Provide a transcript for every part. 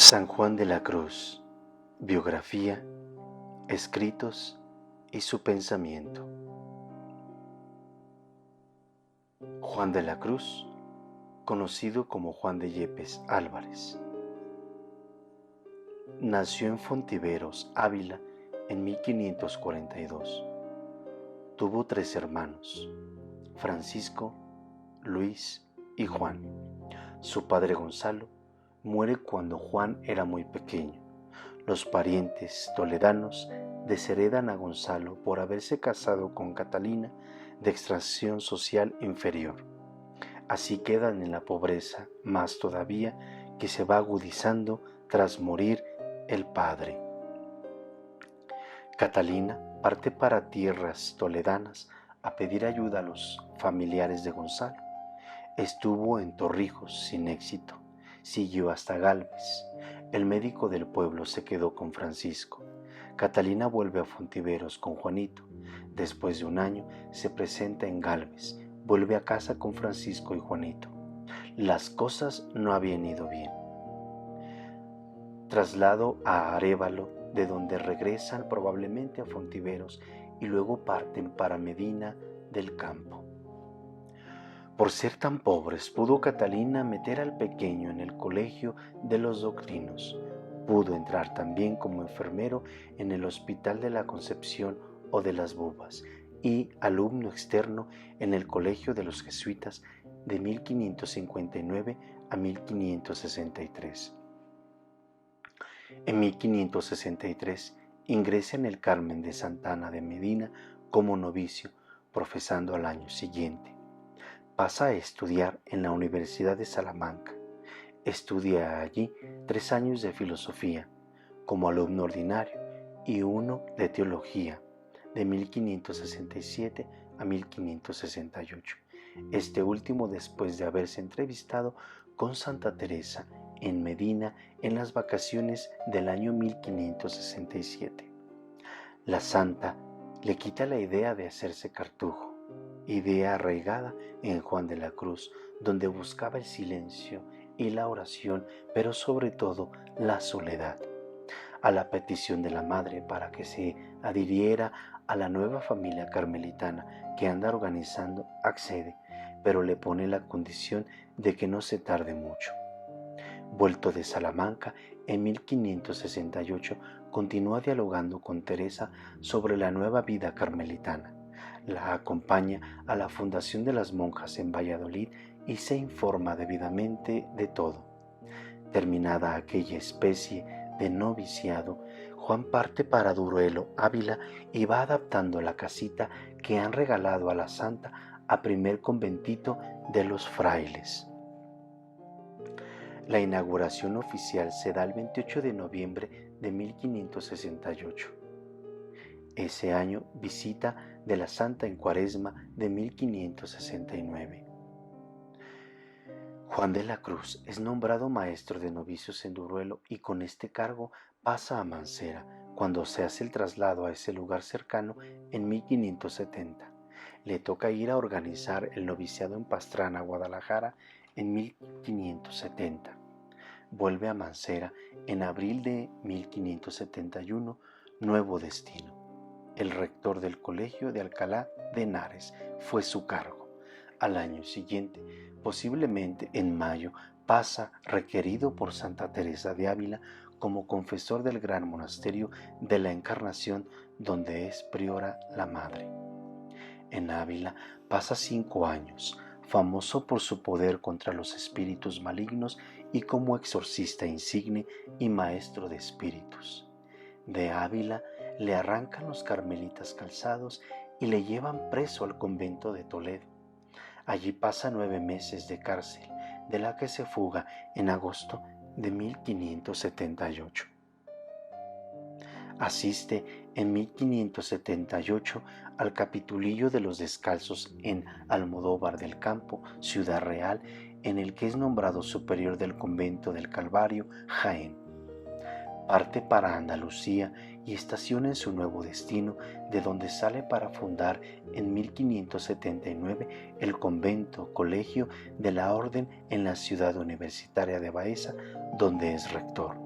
San Juan de la Cruz, biografía, escritos y su pensamiento. Juan de la Cruz, conocido como Juan de Yepes Álvarez, nació en Fontiveros, Ávila, en 1542. Tuvo 3 hermanos, Francisco, Luis y Juan. Su padre Gonzalo muere cuando Juan era muy pequeño. Los parientes toledanos desheredan a Gonzalo por haberse casado con Catalina, de extracción social inferior. Así quedan en la pobreza, más todavía que se va agudizando tras morir el padre. Catalina parte para tierras toledanas a pedir ayuda a los familiares de Gonzalo. Estuvo en Torrijos sin éxito. Siguió hasta Gálvez. El médico del pueblo se quedó con Francisco. Catalina vuelve a Fontiveros con Juanito. Después de un año se presenta en Gálvez. Vuelve a casa con Francisco y Juanito. Las cosas no habían ido bien. Traslado a Arévalo, de donde regresan probablemente a Fontiveros y luego parten para Medina del Campo. Por ser tan pobres, pudo Catalina meter al pequeño en el colegio de los doctrinos. Pudo entrar también como enfermero en el Hospital de la Concepción o de las Bubas y alumno externo en el Colegio de los Jesuitas de 1559 a 1563. En 1563 ingresa en el Carmen de Santa Ana de Medina como novicio, profesando al año siguiente. Pasa a estudiar en la Universidad de Salamanca. Estudia allí 3 años de filosofía como alumno ordinario y 1 de teología, de 1567 a 1568. Este último después de haberse entrevistado con Santa Teresa en Medina en las vacaciones del año 1567. La santa le quita la idea de hacerse cartujo, idea arraigada en Juan de la Cruz, donde buscaba el silencio y la oración, pero sobre todo la soledad. A la petición de la madre para que se adhiriera a la nueva familia carmelitana que anda organizando, accede, pero le pone la condición de que no se tarde mucho. Vuelto de Salamanca, en 1568 continúa dialogando con Teresa sobre la nueva vida carmelitana. La acompaña a la fundación de las monjas en Valladolid y se informa debidamente de todo. Terminada aquella especie de noviciado, Juan parte para Duruelo, Ávila, y va adaptando la casita que han regalado a la santa a primer conventito de los frailes. La inauguración oficial se da el 28 de noviembre de 1568. Ese año visita de la Santa en Cuaresma de 1569. Juan de la Cruz es nombrado maestro de novicios en Duruelo y con este cargo pasa a Mansera cuando se hace el traslado a ese lugar cercano en 1570. Le toca ir a organizar el noviciado en Pastrana, Guadalajara, en 1570. Vuelve a Mansera en abril de 1571, nuevo destino. El rector del colegio de Alcalá de Henares fue su cargo. Al año siguiente, posiblemente en mayo, pasa requerido por Santa Teresa de Ávila como confesor del gran monasterio de la Encarnación, donde es priora la madre. En Ávila pasa 5 años, famoso por su poder contra los espíritus malignos y como exorcista insigne y maestro de espíritus. De Ávila le arrancan los carmelitas calzados y le llevan preso al convento de Toledo. Allí pasa 9 meses de cárcel, de la que se fuga en agosto de 1578. Asiste en 1578 al capitulillo de los descalzos en Almodóvar del Campo, Ciudad Real, en el que es nombrado superior del convento del Calvario, Jaén. Parte para Andalucía y estaciona en su nuevo destino, de donde sale para fundar en 1579 el convento colegio de la Orden en la ciudad universitaria de Baeza, donde es rector.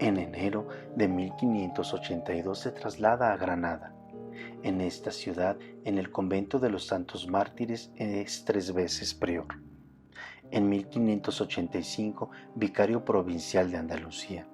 En enero de 1582 se traslada a Granada. En esta ciudad, en el convento de los Santos Mártires, es 3 veces prior. En 1585, vicario provincial de Andalucía.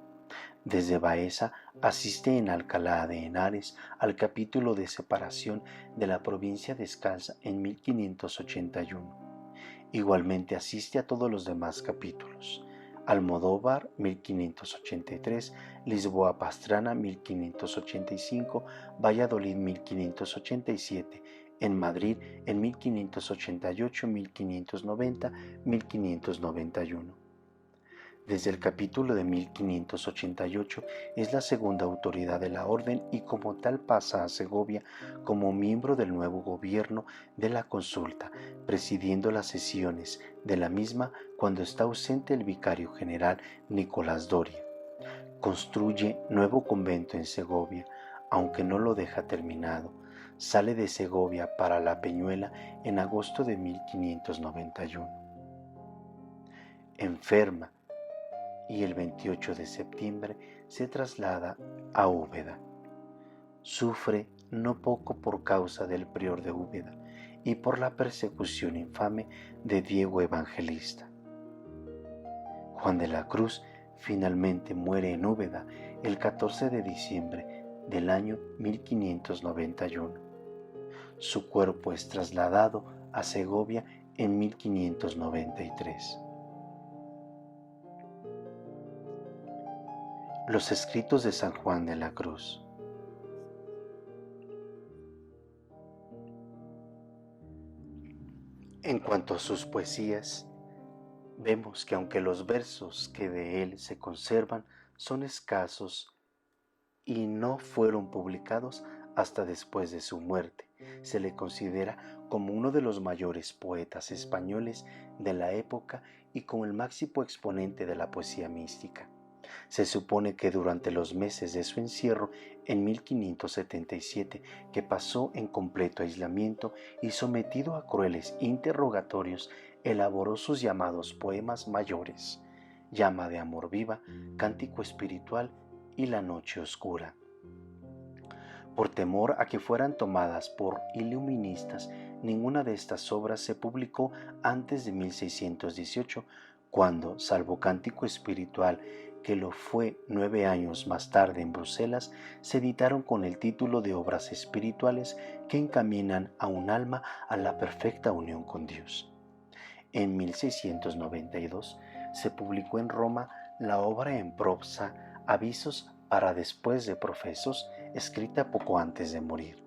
Desde Baeza asiste en Alcalá de Henares al capítulo de separación de la provincia descalza en 1581. Igualmente asiste a todos los demás capítulos. Almodóvar 1583, Lisboa Pastrana 1585, Valladolid 1587, en Madrid en 1588, 1590, 1591. Desde el capítulo de 1588 es la segunda autoridad de la orden y como tal pasa a Segovia como miembro del nuevo gobierno de la consulta, presidiendo las sesiones de la misma cuando está ausente el vicario general Nicolás Doria. Construye nuevo convento en Segovia, aunque no lo deja terminado. Sale de Segovia para La Peñuela en agosto de 1591. Enferma y el 28 de septiembre se traslada a Úbeda. Sufre no poco por causa del prior de Úbeda y por la persecución infame de Diego Evangelista. Juan de la Cruz finalmente muere en Úbeda el 14 de diciembre del año 1591. Su cuerpo es trasladado a Segovia en 1593. Los escritos de San Juan de la Cruz. En cuanto a sus poesías, vemos que aunque los versos que de él se conservan son escasos y no fueron publicados hasta después de su muerte, se le considera como uno de los mayores poetas españoles de la época y como el máximo exponente de la poesía mística. Se supone que durante los meses de su encierro en 1577, que pasó en completo aislamiento y sometido a crueles interrogatorios, elaboró sus llamados poemas mayores, Llama de amor viva, Cántico espiritual y La noche oscura. Por temor a que fueran tomadas por iluministas, ninguna de estas obras se publicó antes de 1618, cuando, salvo Cántico espiritual, que lo fue 9 años más tarde en Bruselas, se editaron con el título de obras espirituales que encaminan a un alma a la perfecta unión con Dios. En 1692 se publicó en Roma la obra en prosa Avisos para después de profesos, escrita poco antes de morir.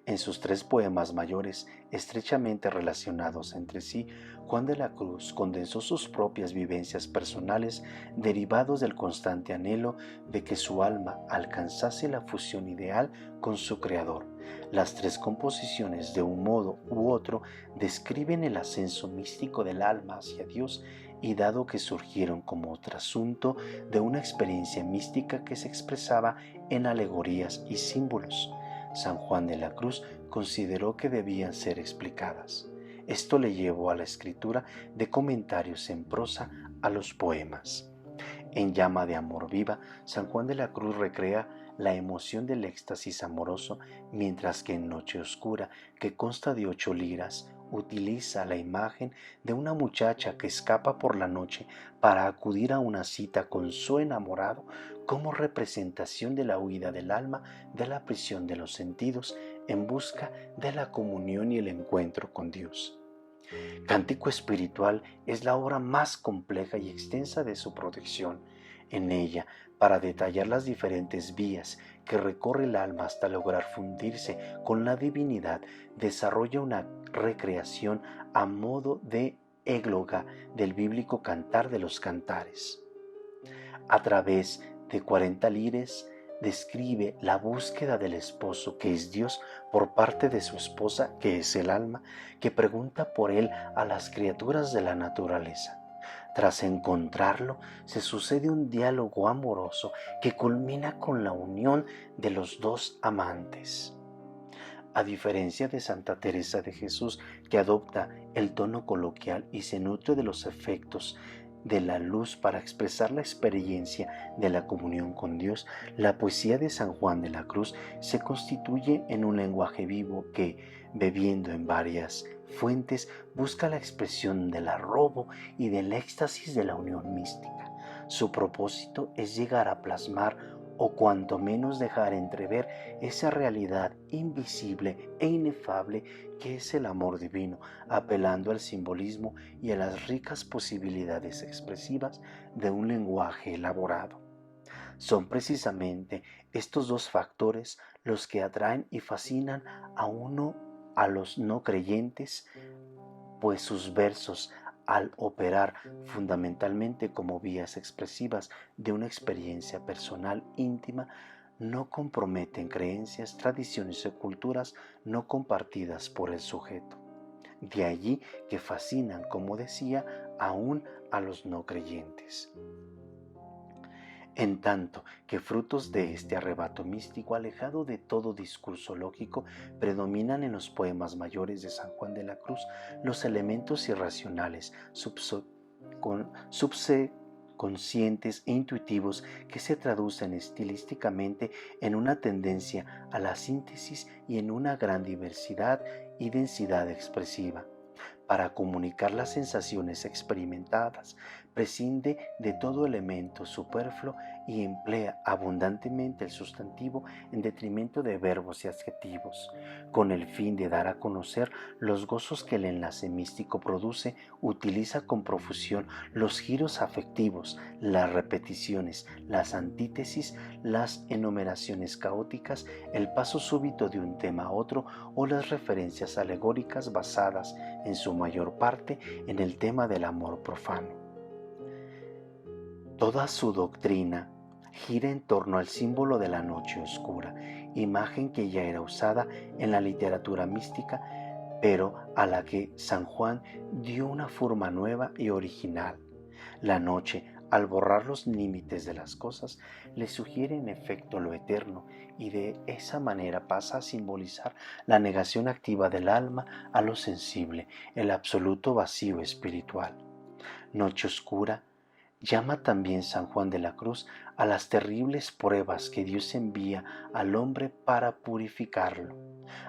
En sus 3 poemas mayores, estrechamente relacionados entre sí, Juan de la Cruz condensó sus propias vivencias personales derivados del constante anhelo de que su alma alcanzase la fusión ideal con su Creador. Las 3 composiciones, de un modo u otro, describen el ascenso místico del alma hacia Dios y dado que surgieron como trasunto de una experiencia mística que se expresaba en alegorías y símbolos, San Juan de la Cruz consideró que debían ser explicadas. Esto le llevó a la escritura de comentarios en prosa a los poemas. En Llama de amor viva, San Juan de la Cruz recrea la emoción del éxtasis amoroso, mientras que en Noche oscura, que consta de 8 liras, utiliza la imagen de una muchacha que escapa por la noche para acudir a una cita con su enamorado como representación de la huida del alma de la prisión de los sentidos en busca de la comunión y el encuentro con Dios. Cántico espiritual es la obra más compleja y extensa de su producción. En ella, para detallar las diferentes vías que recorre el alma hasta lograr fundirse con la divinidad, desarrolla una recreación a modo de égloga del bíblico Cantar de los Cantares. A través de 40 lires, describe la búsqueda del esposo, que es Dios, por parte de su esposa, que es el alma, que pregunta por él a las criaturas de la naturaleza. Tras encontrarlo, se sucede un diálogo amoroso que culmina con la unión de los 2 amantes. A diferencia de Santa Teresa de Jesús, que adopta el tono coloquial y se nutre de los efectos de la luz para expresar la experiencia de la comunión con Dios, la poesía de San Juan de la Cruz se constituye en un lenguaje vivo que, bebiendo en varias fuentes, busca la expresión del arrobo y del éxtasis de la unión mística. Su propósito es llegar a plasmar o cuanto menos dejar entrever esa realidad invisible e inefable que es el amor divino, apelando al simbolismo y a las ricas posibilidades expresivas de un lenguaje elaborado. Son precisamente estos dos factores los que atraen y fascinan a los no creyentes, pues sus versos, al operar fundamentalmente como vías expresivas de una experiencia personal íntima, no comprometen creencias, tradiciones o culturas no compartidas por el sujeto. De allí que fascinan, como decía, aún a los no creyentes. En tanto que frutos de este arrebato místico, alejado de todo discurso lógico, predominan en los poemas mayores de San Juan de la Cruz los elementos irracionales, subconscientes e intuitivos que se traducen estilísticamente en una tendencia a la síntesis y en una gran diversidad y densidad expresiva. Para comunicar las sensaciones experimentadas, prescinde de todo elemento superfluo y emplea abundantemente el sustantivo en detrimento de verbos y adjetivos. Con el fin de dar a conocer los gozos que el enlace místico produce, utiliza con profusión los giros afectivos, las repeticiones, las antítesis, las enumeraciones caóticas, el paso súbito de un tema a otro o las referencias alegóricas basadas en su mayor parte en el tema del amor profano. Toda su doctrina gira en torno al símbolo de la noche oscura, imagen que ya era usada en la literatura mística, pero a la que San Juan dio una forma nueva y original. La noche, al borrar los límites de las cosas, le sugiere en efecto lo eterno y de esa manera pasa a simbolizar la negación activa del alma a lo sensible, el absoluto vacío espiritual. Noche oscura llama también San Juan de la Cruz a las terribles pruebas que Dios envía al hombre para purificarlo.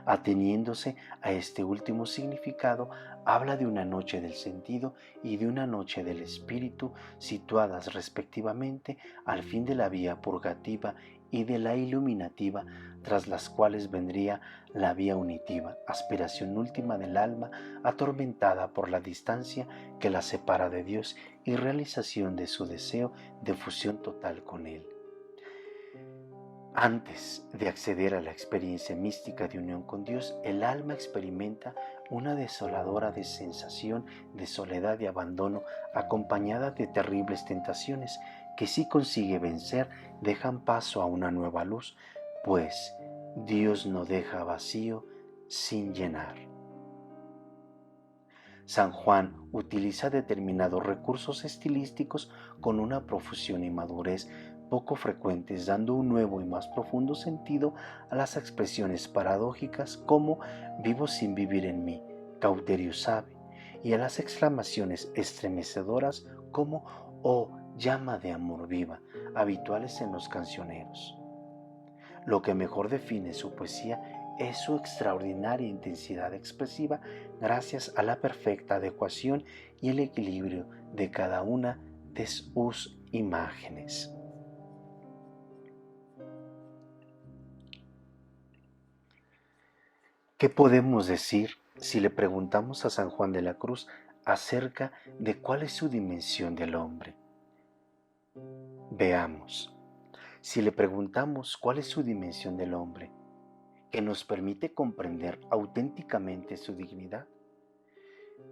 Ateniéndose a este último significado, habla de una noche del sentido y de una noche del espíritu, situadas respectivamente al fin de la vía purgativa y de la iluminativa, tras las cuales vendría la vía unitiva, aspiración última del alma atormentada por la distancia que la separa de Dios y realización de su deseo de fusión total con Él. Antes de acceder a la experiencia mística de unión con Dios, el alma experimenta una desoladora sensación de soledad y abandono acompañada de terribles tentaciones que, si consigue vencer, dejan paso a una nueva luz, pues Dios no deja vacío sin llenar. San Juan utiliza determinados recursos estilísticos con una profusión y madurez poco frecuentes, dando un nuevo y más profundo sentido a las expresiones paradójicas como vivo sin vivir en mí, Cauterio sabe, y a las exclamaciones estremecedoras como oh llama de amor viva, habituales en los cancioneros. Lo que mejor define su poesía es su extraordinaria intensidad expresiva gracias a la perfecta adecuación y el equilibrio de cada una de sus imágenes. ¿Qué podemos decir si le preguntamos a San Juan de la Cruz acerca de cuál es su dimensión del hombre? Veamos. Si le preguntamos cuál es su dimensión del hombre, que nos permite comprender auténticamente su dignidad,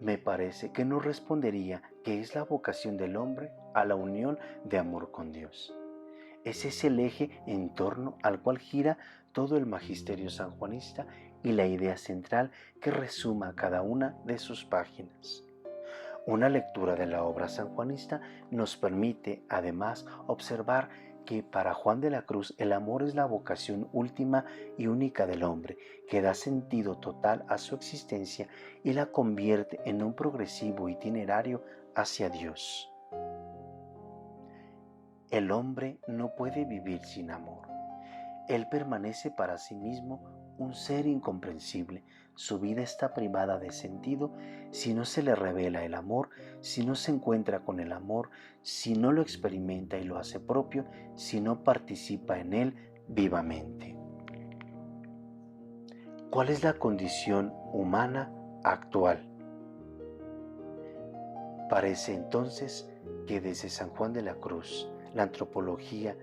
me parece que nos respondería que es la vocación del hombre a la unión de amor con Dios. Ese es el eje en torno al cual gira todo el magisterio sanjuanista y la idea central que resuma cada una de sus páginas. Una lectura de la obra sanjuanista nos permite, además, observar que para Juan de la Cruz el amor es la vocación última y única del hombre, que da sentido total a su existencia y la convierte en un progresivo itinerario hacia Dios. El hombre no puede vivir sin amor. Él permanece para sí mismo un ser incomprensible. Su vida está privada de sentido si no se le revela el amor, si no se encuentra con el amor, si no lo experimenta y lo hace propio, si no participa en él vivamente. ¿Cuál es la condición humana actual? Parece entonces que desde San Juan de la Cruz, la antropología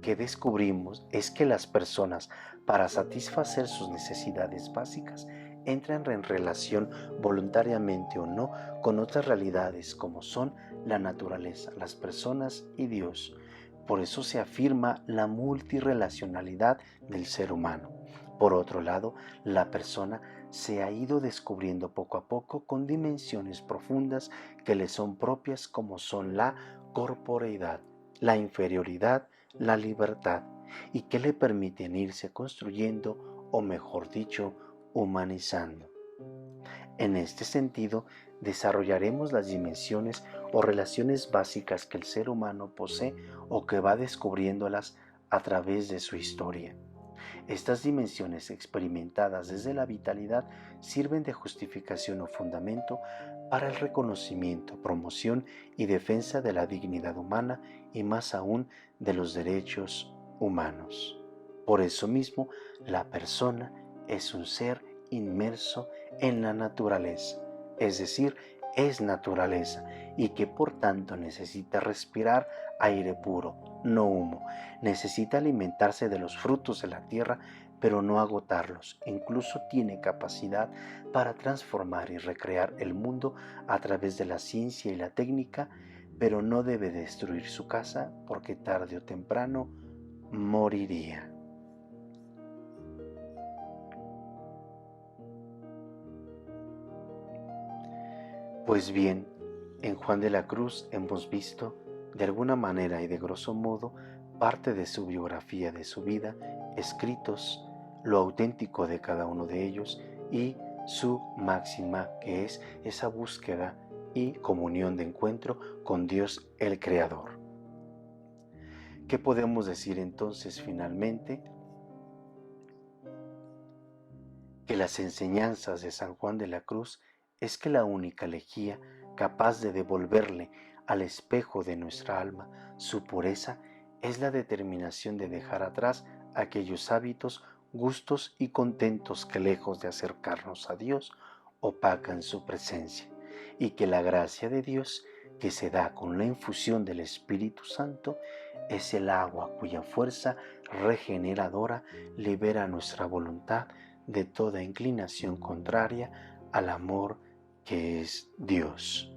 que descubrimos es que las personas, para satisfacer sus necesidades básicas, entran en relación voluntariamente o no con otras realidades como son la naturaleza, las personas y Dios. Por eso se afirma la multirrelacionalidad del ser humano. Por otro lado, la persona se ha ido descubriendo poco a poco con dimensiones profundas que le son propias como son la corporeidad, la inferioridad, la libertad, y que le permiten irse construyendo, o mejor dicho, humanizando. En este sentido, desarrollaremos las dimensiones o relaciones básicas que el ser humano posee o que va descubriéndolas a través de su historia. Estas dimensiones experimentadas desde la vitalidad sirven de justificación o fundamento para el reconocimiento, promoción y defensa de la dignidad humana y más aún de los derechos humanos. Por eso mismo, la persona es un ser inmerso en la naturaleza, es decir, es naturaleza y que por tanto necesita respirar aire puro, no humo. Necesita alimentarse de los frutos de la tierra, pero no agotarlos. Incluso tiene capacidad para transformar y recrear el mundo a través de la ciencia y la técnica, pero no debe destruir su casa porque tarde o temprano moriría. Pues bien, en Juan de la Cruz hemos visto, de alguna manera y de grosso modo, parte de su biografía, de su vida, escritos, lo auténtico de cada uno de ellos y su máxima, que es esa búsqueda y comunión de encuentro con Dios el Creador. ¿Qué podemos decir entonces finalmente? Que las enseñanzas de San Juan de la Cruz es que la única lejía capaz de devolverle al espejo de nuestra alma su pureza es la determinación de dejar atrás aquellos hábitos, gustos y contentos que lejos de acercarnos a Dios opacan su presencia, y que la gracia de Dios que se da con la infusión del Espíritu Santo es el agua cuya fuerza regeneradora libera nuestra voluntad de toda inclinación contraria al amor que es Dios.